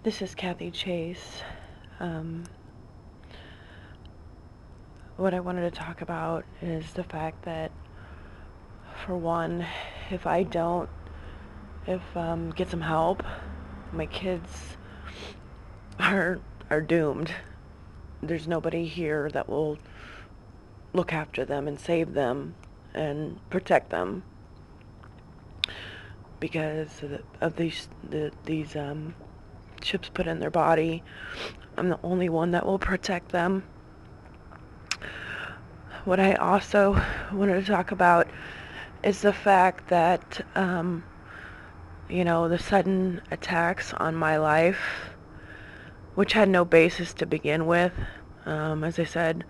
This is Kathy Chase. Um, what I wanted to talk about is the fact that, for one, if I don't, get some help, my kids are are doomed. There's nobody here that will look after them and save them and protect them because of these chips put in their body. I'm the only one that will protect them. What I also wanted to talk about is the fact that, the sudden attacks on my life, which had no basis to begin with. As I said,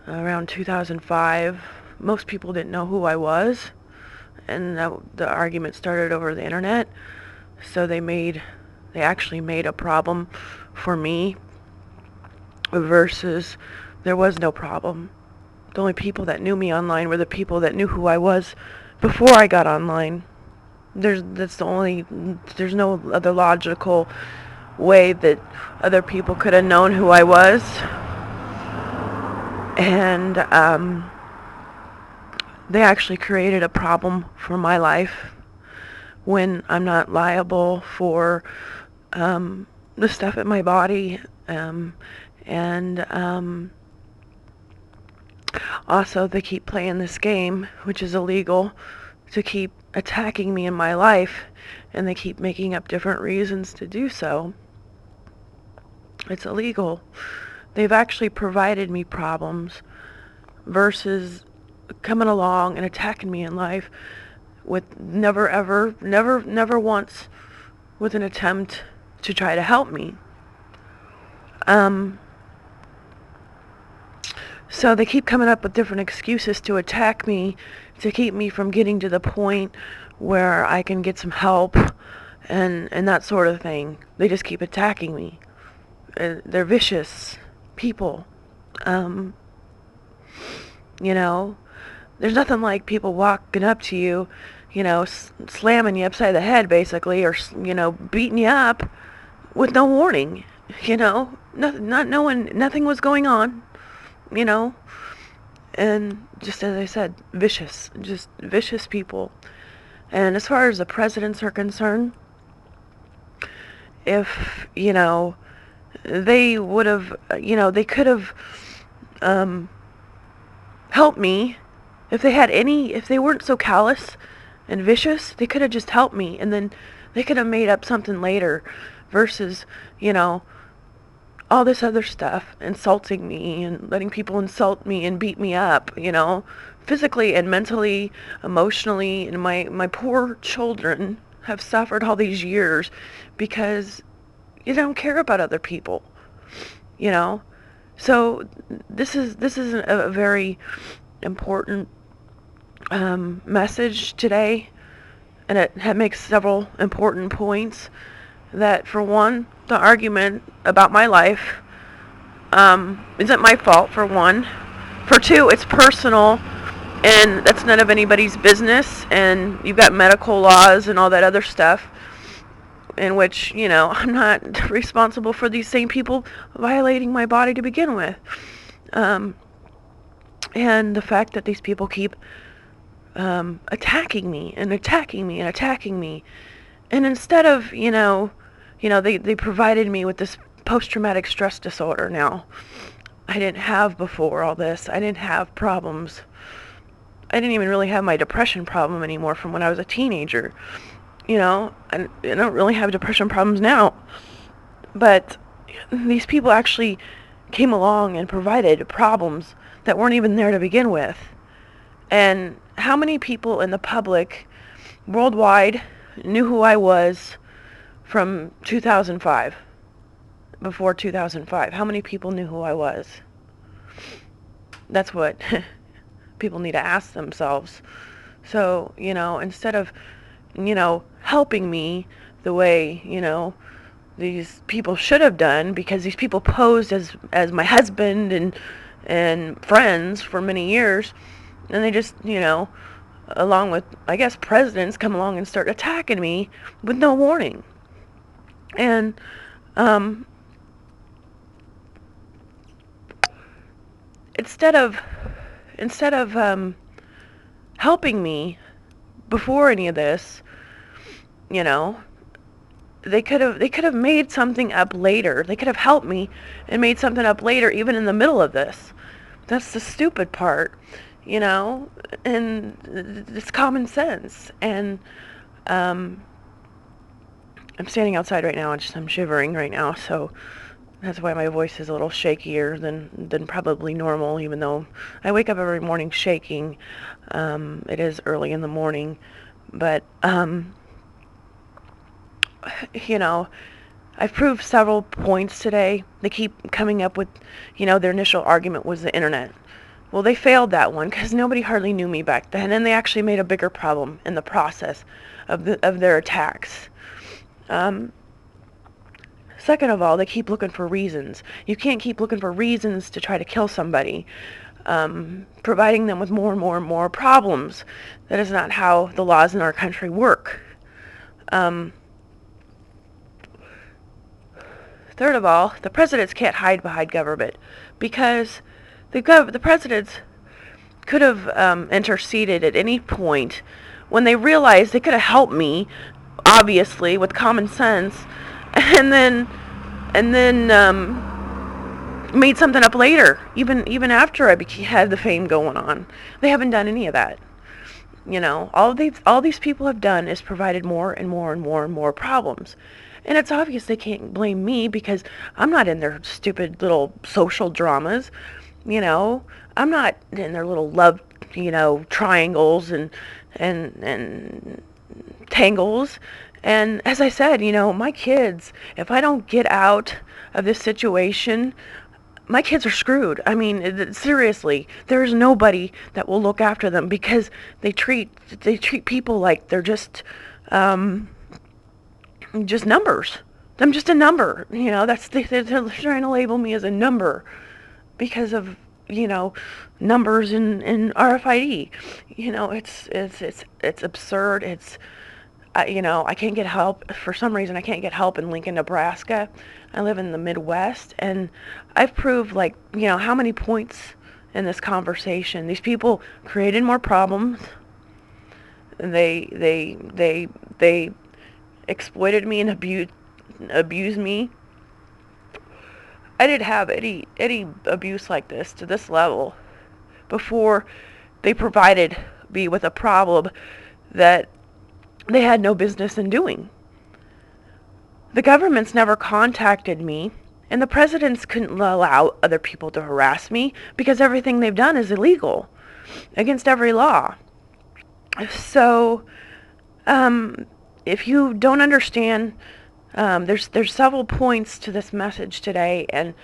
around 2005, most people didn't know who I was, and the argument started over the internet. So they actually made a problem for me versus there was no problem. The only people that knew me online were the people that knew who I was before I got online. There's no other logical way that other people could have known who I was. And they actually created a problem for my life when I'm not liable for the stuff in my body. And also, they keep playing this game, which is illegal, to keep attacking me in my life, and they keep making up different reasons to do so. It's illegal. They've actually provided me problems versus coming along and attacking me in life with never once with an attempt to try to help me. So they keep coming up with different excuses to attack me, to keep me from getting to the point where I can get some help and that sort of thing. They just keep attacking me. They're vicious people. There's nothing like people walking up to you, slamming you upside the head basically, or, beating you up with no warning, not knowing nothing was going on. And just as I said, just vicious people. And as far as the presidents are concerned, if, they would have, they could have helped me. If they weren't so callous and vicious, they could have just helped me, and then they could have made up something later versus, all this other stuff, insulting me and letting people insult me and beat me up, physically and mentally, emotionally. And my poor children have suffered all these years because you don't care about other people, So this is a very important message today, and it makes several important points. That, for one, the argument about my life isn't my fault, for one. For two, it's personal, and that's none of anybody's business, and you've got medical laws and all that other stuff in which, I'm not responsible for these same people violating my body to begin with. And the fact that these people keep attacking me and attacking me and attacking me. And instead of, they provided me with this post-traumatic stress disorder now. I didn't have before all this. I didn't have problems. I didn't even really have my depression problem anymore from when I was a teenager. I don't really have depression problems now. But these people actually came along and provided problems that weren't even there to begin with. And how many people in the public worldwide knew who I was from 2005, before 2005? How many people knew who I was? That's what people need to ask themselves. So, instead of, helping me the way, these people should have done, because these people posed as my husband and friends for many years, and they just, along with, I guess, presidents, come along and start attacking me with no warning. And Um, instead of helping me before any of this, you know, they could have made something up later. They could have helped me and made something up later, even in the middle of this. That's the stupid part, you know, and it's common sense. And um, I'm standing outside right now, and I'm shivering right now, so that's why my voice is a little shakier than probably normal, even though I wake up every morning shaking. It is early in the morning, but you know, I've proved several points today. They keep coming up with, their initial argument was the internet. Well, they failed that one because nobody hardly knew me back then, and they actually made a bigger problem in the process of their attacks. Second of all, they keep looking for reasons. You can't keep looking for reasons to try to kill somebody, providing them with more and more and more problems. That is not how the laws in our country work. Third of all, the presidents can't hide behind government because the presidents could have interceded at any point when they realized they could have helped me, obviously, with common sense, and then made something up later, even after I had the fame going on. They haven't done any of that. All these people have done is provided more and more and more and more problems. And it's obvious they can't blame me because I'm not in their stupid little social dramas. I'm not in their little love, triangles and tangles. And as I said, my kids, if I don't get out of this situation, my kids are screwed. I mean, seriously, there's nobody that will look after them because they treat people like they're just numbers. I'm just a number. They're trying to label me as a number because of numbers in RFID. It's absurd. I can't get help. For some reason, I can't get help in Lincoln, Nebraska. I live in the Midwest, and I've proved, how many points in this conversation. These people created more problems. They exploited me and abused me. I didn't have any abuse like this to this level before they provided me with a problem that they had no business in doing. The government's never contacted me, and the presidents couldn't allow other people to harass me because everything they've done is illegal, against every law. So, if you don't understand, there's several points to this message today, and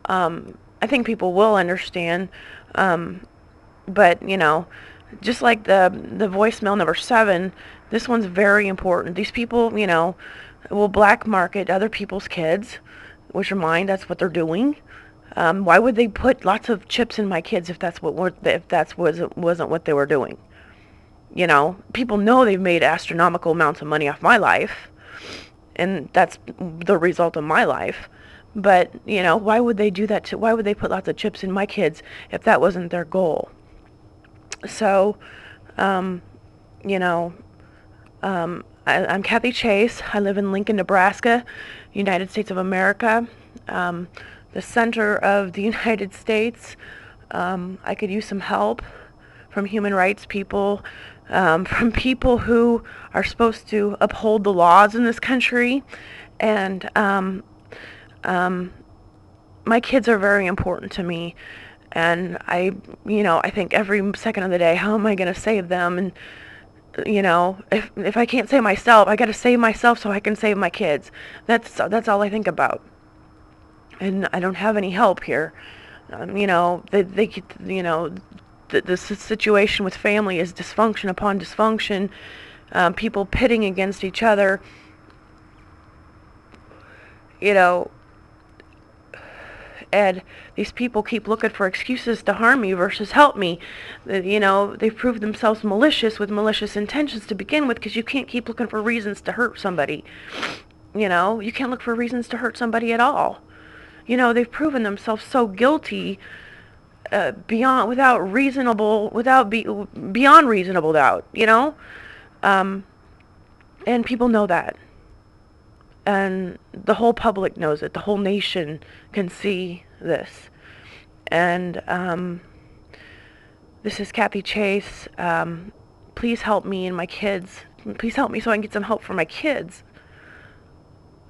I think people will understand. But just like the voicemail number 7, this one's very important. These people, will black market other people's kids, which are mine. That's what they're doing. Why would they put lots of chips in my kids if that wasn't what they were doing? People know they've made astronomical amounts of money off my life, and that's the result of my life. But, why would they do that? Why would they put lots of chips in my kids if that wasn't their goal? So, I'm Kathy Chase. I live in Lincoln, Nebraska, United States of America, the center of the United States. I could use some help from human rights people, from people who are supposed to uphold the laws in this country. And my kids are very important to me. And I think every second of the day, how am I going to save them? And, if I can't save myself, I got to save myself so I can save my kids. That's all I think about. And I don't have any help here. The situation with family is dysfunction upon dysfunction, people pitting against each other. And these people keep looking for excuses to harm me versus help me. They've proved themselves malicious with malicious intentions to begin with, because you can't keep looking for reasons to hurt somebody. You can't look for reasons to hurt somebody at all. They've proven themselves so guilty, beyond reasonable doubt. Um, and people know that, and the whole public knows it. The whole nation can see this. And this is Kathy Chase. Please help me and my kids. Please help me so I can get some help for my kids.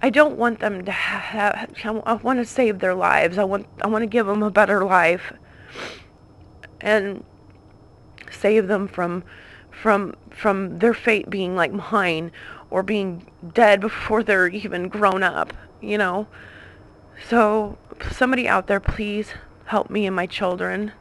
I don't want them to I want to save their lives. I want to give them a better life and save them from their fate being like mine, or being dead before they're even grown up. So somebody out there, please help me and my children.